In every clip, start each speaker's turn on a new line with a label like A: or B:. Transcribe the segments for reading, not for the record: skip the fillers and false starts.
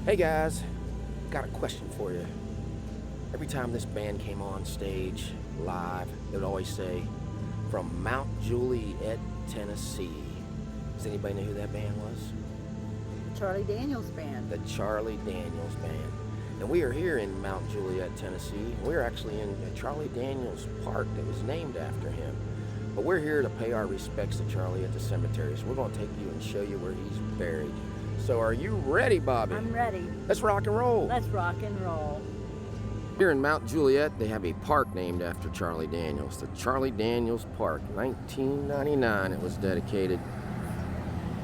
A: Hey guys, got a question for you. Every time this band came on stage live, they would always say, from Mt Juliet, Tennessee. Does anybody know who that band was?
B: Charlie Daniels Band.
A: The Charlie Daniels Band. And we are here in Mt Juliet, Tennessee. We're actually in Charlie Daniels Park that was named after him. But we're here to pay our respects to Charlie at the cemetery. So we're going to take you and show you where he's buried. So are you ready, Bobby?
B: I'm ready.
A: Let's rock and roll.
B: Let's rock and roll.
A: Here in Mt Juliet, they have a park named after Charlie Daniels. The Charlie Daniels Park. 1999 it was dedicated.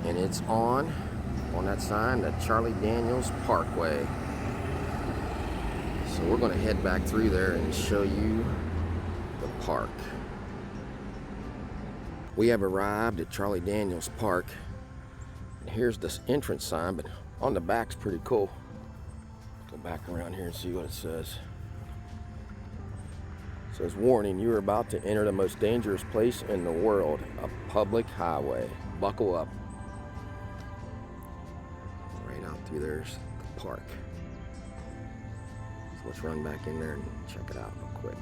A: And it's on that sign, the Charlie Daniels Parkway. So we're going to head back through there and show you the park. We have arrived at Charlie Daniels Park. Here's this entrance sign, but on the back's pretty cool. Go back around here and see what it says. It says, warning, you are about to enter the most dangerous place in the world, a public highway. Buckle up. Right out through there's the park. So let's run back in there and check it out real quick.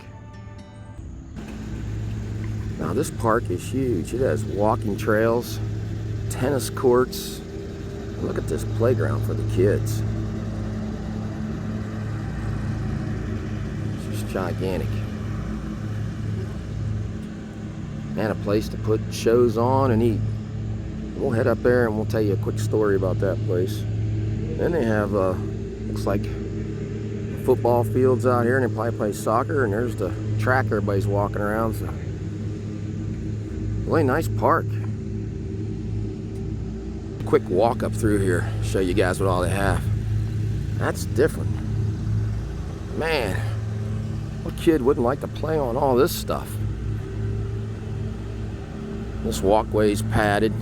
A: Now this park is huge. It has walking trails, tennis courts. Look at this playground for the kids. It's just gigantic. And a place to put shows on and eat. We'll head up there and we'll tell you a quick story about that place. Then they have, looks like football fields out here, and they probably play soccer, and there's the track everybody's walking around. So really nice park. Quick walk up through here, show you guys what all they have. That's different. Man, what kid wouldn't like to play on all this stuff? This walkway's padded.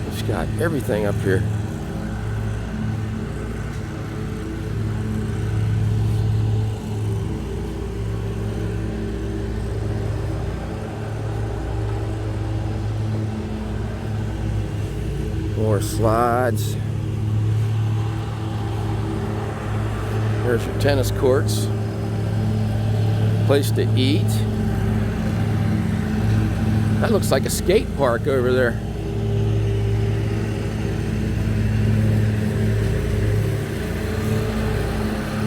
A: It's got everything up here. More slides. There's your tennis courts. Place to eat. That looks like a skate park over there.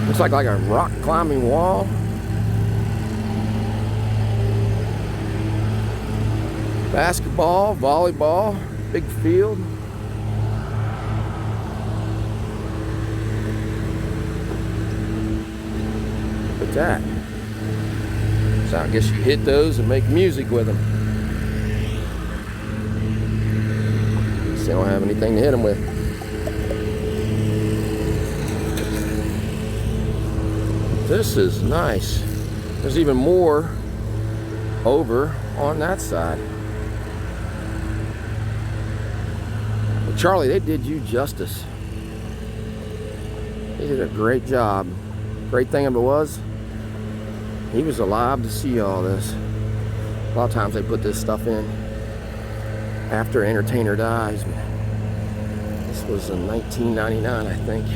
A: Looks like a rock climbing wall. Basketball, volleyball, big field. That. So I guess you hit those and make music with them. So they don't have anything to hit them with. This is nice. There's even more over on that side. But Charlie, they did you justice. They did a great job. Great thing of it was, he was alive to see all this. A lot of times they put this stuff in after an entertainer dies. This was in 1999, I think.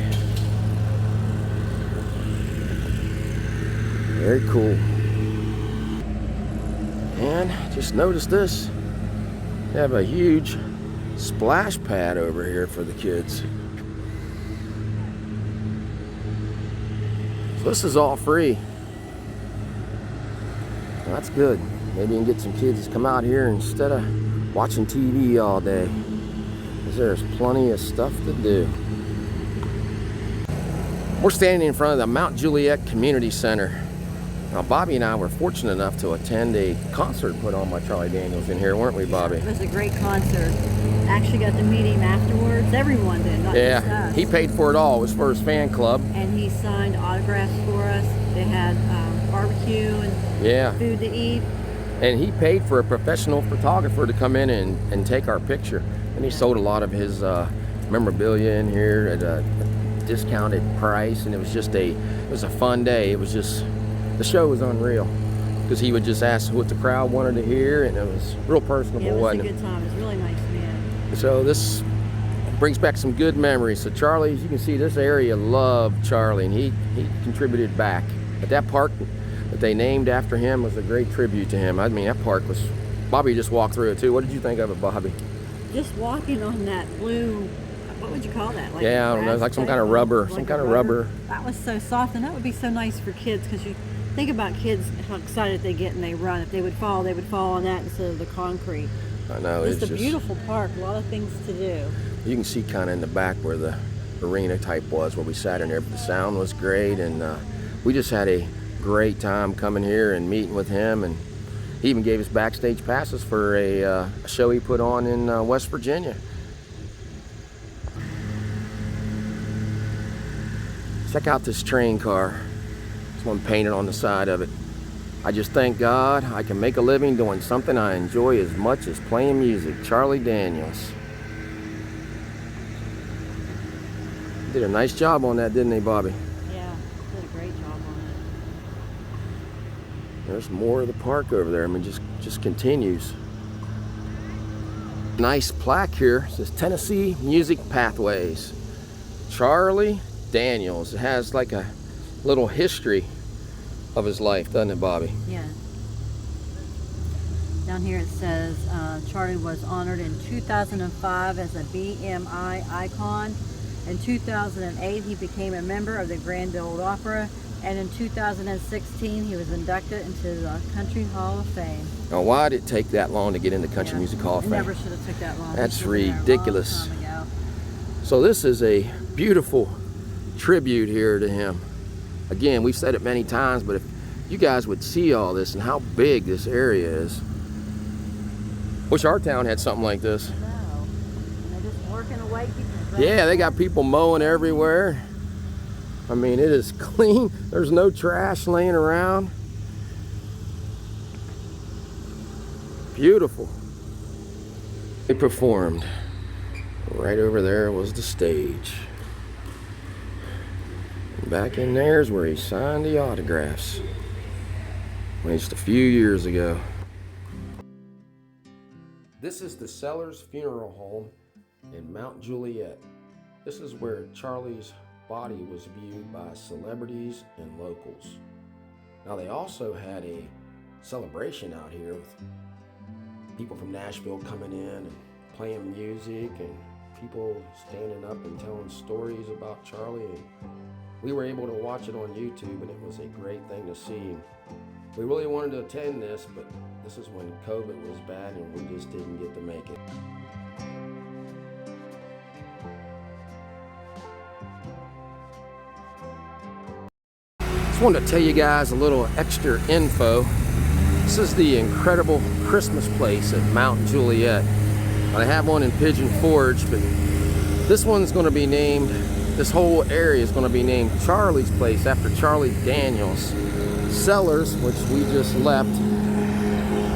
A: Very cool. And just notice this. They have a huge splash pad over here for the kids. So this is all free. That's good. Maybe you can get some kids to come out here instead of watching TV all day, because there's plenty of stuff to do. We're standing in front of the Mt Juliet Community Center. Now, Bobby and I were fortunate enough to attend a concert put on by Charlie Daniels in here, weren't we, Bobby?
B: It was a great concert. Actually got to meet him afterwards. Everyone did, not just us.
A: He paid for it all. It was for his fan club.
B: And he signed autographs for us. They had barbecue and food to eat.
A: And he paid for a professional photographer to come in and take our picture. And he sold a lot of his memorabilia in here at a discounted price. And it was just it was a fun day. It was just, the show was unreal, because he would just ask what the crowd wanted to hear, and it was real personable.
B: Yeah, it was
A: wasn't
B: a good time. It was really nice, man.
A: So this brings back some good memories. So Charlie, as you can see, this area loved Charlie, and he contributed back. But that park that they named after him was a great tribute to him. I mean, that park was, Bobby just walked through it too. What did you think of it, Bobby?
B: Just walking on that blue, what would you call that? Like,
A: yeah, I don't know, like some kind of rubber,
B: like
A: some kind of rubber.
B: That was so soft, and that would be so nice for kids, because you think about kids, how excited they get and they run. If they would fall on that instead of the concrete.
A: I know,
B: it's a beautiful park, a lot of things to do.
A: You can see kind of in the back where the arena type was, where we sat in there, but the sound was great, and we just had a great time coming here and meeting with him, and he even gave us backstage passes for a show he put on in West Virginia. Check out this train car. This one painted on the side of it. I just thank God I can make a living doing something I enjoy as much as playing music. Charlie Daniels. Did a nice job on that, didn't they, Bobby?
B: Yeah, did a great job on it.
A: There's more of the park over there. I mean, just continues. Nice plaque here. It says Tennessee Music Pathways. Charlie Daniels. It has like a little history of his life, doesn't it, Bobby?
B: Yeah. Down here it says Charlie was honored in 2005 as a BMI icon. In 2008 he became a member of the Grand Ole Opry, and in 2016 he was inducted into the Country Hall of Fame.
A: Now, why did it take that long to get into Country Music Hall of Fame?
B: It never should have took that long.
A: That's ridiculous. So this is a beautiful tribute here to him. Again, we've said it many times, but if you guys would see all this and how big this area is. Wish our town had something like this.
B: No. And they're just working away.
A: Yeah, they got people mowing everywhere. I mean, it is clean. There's no trash laying around. Beautiful. They performed. Right over there was the stage. And back in there is where he signed the autographs. Just a few years ago. This is the Sellers Funeral Home in Mt Juliet. This is where Charlie's body was viewed by celebrities and locals. Now, they also had a celebration out here with people from Nashville coming in and playing music, and people standing up and telling stories about Charlie. And we were able to watch it on YouTube, and it was a great thing to see. We really wanted to attend this, but this is when COVID was bad and we just didn't get to make it. Just wanted to tell you guys a little extra info. This is the incredible Christmas place at Mt Juliet. I have one in Pigeon Forge, but this one's going to be named, this whole area is going to be named Charlie's Place after Charlie Daniels. Sellers, which we just left,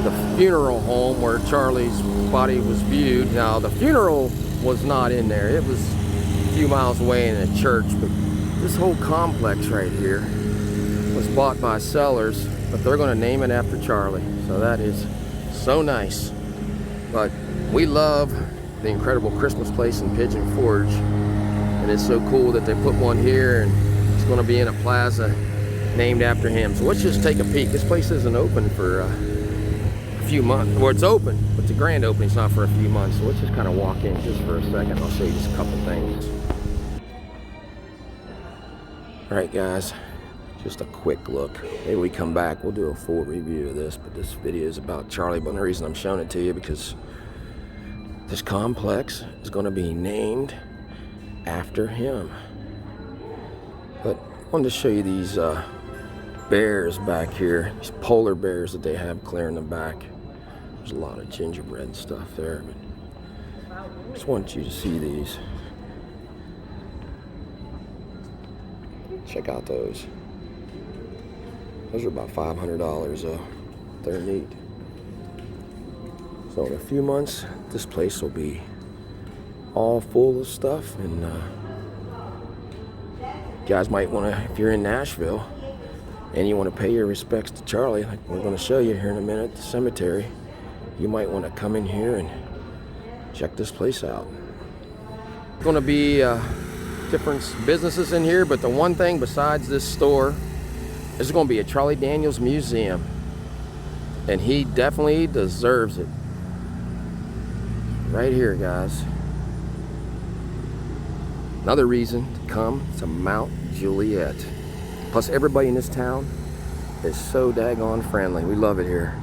A: the funeral home where Charlie's body was viewed. Now, the funeral was not in there. It was a few miles away in a church, but this whole complex right here was bought by Sellers, but they're going to name it after Charlie. So that is so nice. But we love the incredible Christmas place in Pigeon Forge, and it's so cool that they put one here, and it's going to be in a plaza named after him. So let's just take a peek. This place isn't open for a few months. Well, it's open, but the grand opening's not for a few months. So let's just kind of walk in just for a second. I'll show you just a couple things. All right, guys. just a quick look. Maybe we come back, we'll do a full review of this, but this video is about Charlie. But the reason I'm showing it to you because this complex is going to be named after him. But I wanted to show you these bears back here, these polar bears that they have clear in the back. There's a lot of gingerbread stuff there, but just want you to see these. Check out those. Those are about $500 though. They're neat. So in a few months, this place will be all full of stuff, and you guys might want to, if you're in Nashville and you want to pay your respects to Charlie, like we're going to show you here in a minute, the cemetery, you might want to come in here and check this place out. There's going to be different businesses in here, but the one thing besides this store, there's going to be a Charlie Daniels museum, and he definitely deserves it. Right here, guys. Another reason to come to Mt Juliet. Plus, everybody in this town is so daggone friendly. We love it here.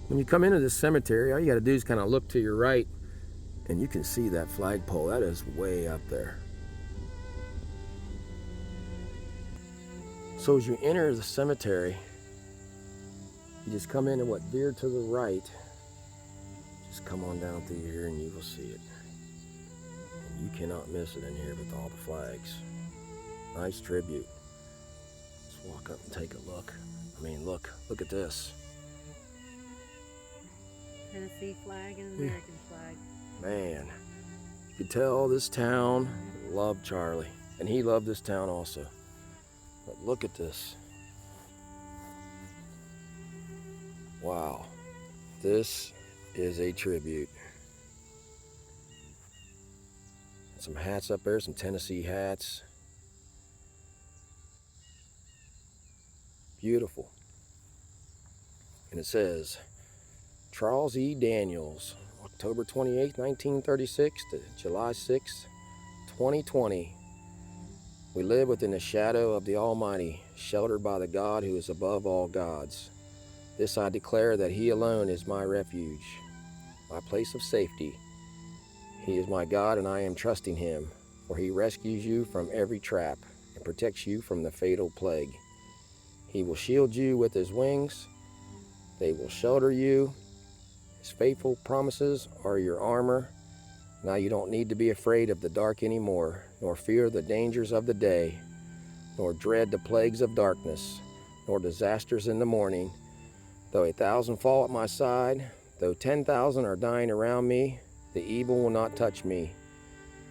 A: When you come into this cemetery, all you got to do is kind of look to your right, and you can see that flagpole. That is way up there. So as you enter the cemetery, you just come in and veer to the right. Just come on down through here and you will see it. And you cannot miss it in here with all the flags. Nice tribute. Let's walk up and take a look. I mean, look at this.
B: Tennessee flag and American flag.
A: Man, you could tell this town loved Charlie, and he loved this town also. But look at this. Wow, this is a tribute. Some hats up there, some Tennessee hats. Beautiful. And it says, Charles E. Daniels, October 28, 1936 to July 6, 2020. We live within the shadow of the Almighty, sheltered by the God who is above all gods. This I declare that He alone is my refuge, my place of safety. He is my God, and I am trusting Him, for He rescues you from every trap and protects you from the fatal plague. He will shield you with His wings. They will shelter you. His faithful promises are your armor. Now you don't need to be afraid of the dark anymore, nor fear the dangers of the day, nor dread the plagues of darkness, nor disasters in the morning. Though 1,000 fall at my side, though 10,000 are dying around me, the evil will not touch me.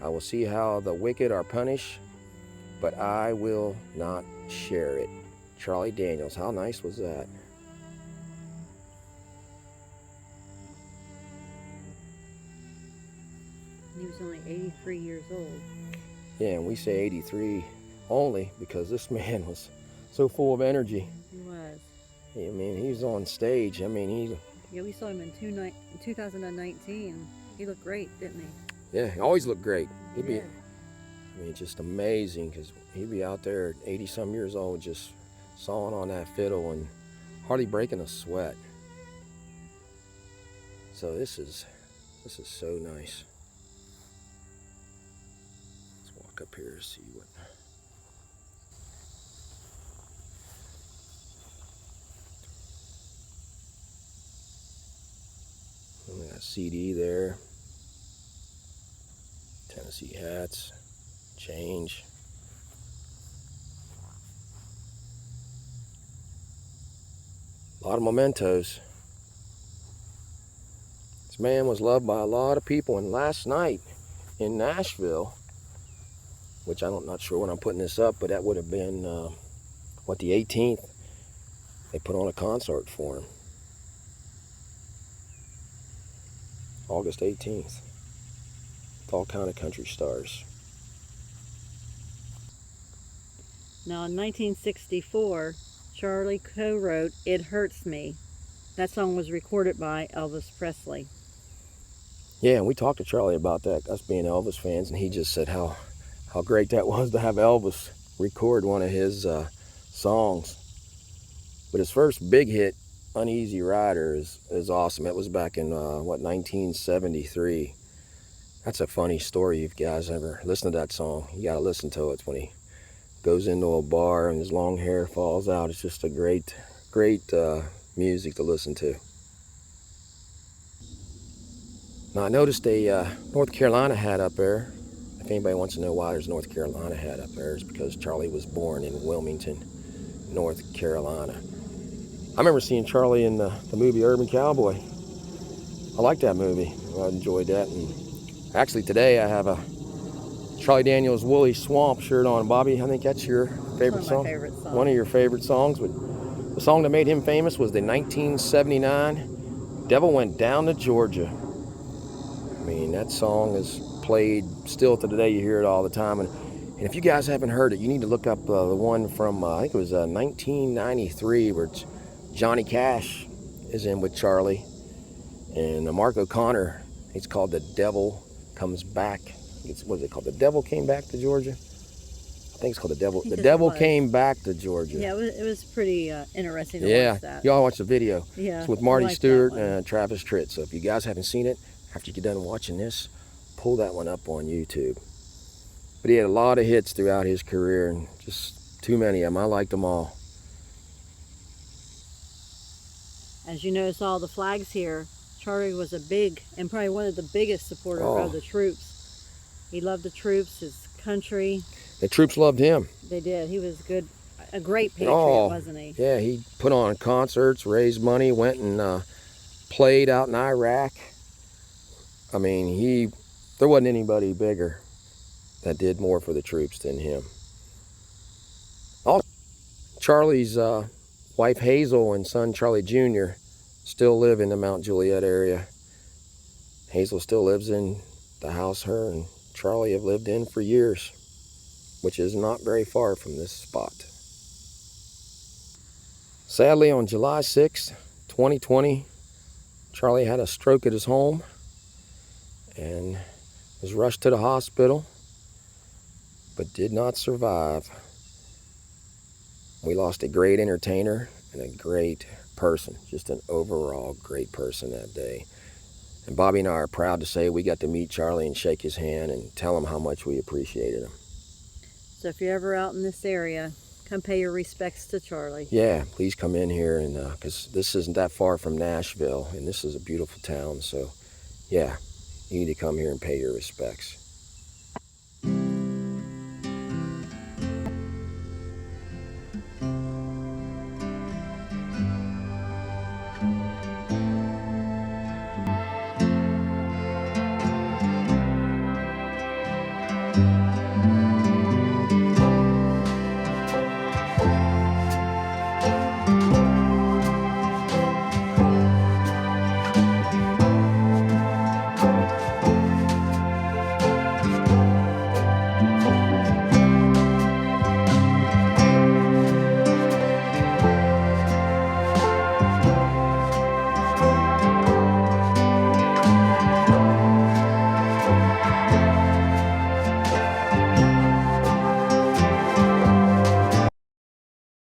A: I will see how the wicked are punished, but I will not share it. Charlie Daniels, how nice was that?
B: He was only 83 years old.
A: Yeah, and we say 83 only because this man was so full of energy.
B: He was.
A: I mean, he was on stage. I mean,
B: Yeah, we saw him in 2019. He looked great, didn't he?
A: Yeah, he always looked great.
B: He did.
A: I mean, just amazing because he'd be out there at 80-some years old just sawing on that fiddle and hardly breaking a sweat. So this is so nice. Let's walk up here to see what. We got a CD there. see hats, change. A lot of mementos. This man was loved by a lot of people, and last night in Nashville, which I'm not sure when I'm putting this up, but that would have been, the 18th, they put on a concert for him. August 18th. With all kind of country stars.
B: Now in 1964, Charlie co-wrote It Hurts Me. That song was recorded by Elvis Presley.
A: Yeah, and we talked to Charlie about that, us being Elvis fans, and he just said how great that was to have Elvis record one of his songs. But his first big hit, Uneasy Rider, is awesome. It was back in, 1973. That's a funny story. If you guys ever listen to that song, you got to listen to it. It's when he goes into a bar and his long hair falls out. It's just a great music to listen to. Now I noticed a North Carolina hat up there. If anybody wants to know why there's a North Carolina hat up there, it's because Charlie was born in Wilmington, North Carolina. I remember seeing Charlie in the movie Urban Cowboy. I liked that movie. I enjoyed that. And actually today I have a Charlie Daniels Woolly Swamp shirt on. Bobby, I think that's your favorite song?
B: One of my favorite songs.
A: One of your favorite songs. The song that made him famous was the 1979 Devil Went Down to Georgia. I mean, that song is played still to today. You hear it all the time. And if you guys haven't heard it, you need to look up the one from, I think it was 1993, where Johnny Cash is in with Charlie. And Mark O'Connor, it's called The Devil Comes Back. What is it called? The Devil Came Back to Georgia? I think it's called The Devil. The Devil Came Back to Georgia.
B: Yeah, it was pretty interesting to watch that.
A: Y'all watch the video.
B: Yeah,
A: it's with Marty Stewart and Travis Tritt. So if you guys haven't seen it, after you get done watching this, pull that one up on YouTube. But he had a lot of hits throughout his career, and just too many of them. I liked them all.
B: As you notice all the flags here, Charlie was a big and probably one of the biggest supporters of the troops. He loved the troops, his country.
A: The troops loved him.
B: They did. He was a great patriot, wasn't he?
A: Yeah, he put on concerts, raised money, went and played out in Iraq. I mean, there wasn't anybody bigger that did more for the troops than him. Also, Charlie's wife Hazel and son Charlie Jr. still live in the Mt Juliet area. Hazel still lives in the house her and Charlie have lived in for years, which is not very far from this spot. Sadly, on July 6th, 2020, Charlie had a stroke at his home and was rushed to the hospital, but did not survive. We lost a great entertainer and a great person, just an overall great person that day. And Bobby and I are proud to say we got to meet Charlie and shake his hand and tell him how much we appreciated him.
B: So if you're ever out in this area, come pay your respects to Charlie.
A: Yeah, please come in here, and because this isn't that far from Nashville, and this is a beautiful town. So yeah, you need to come here and pay your respects.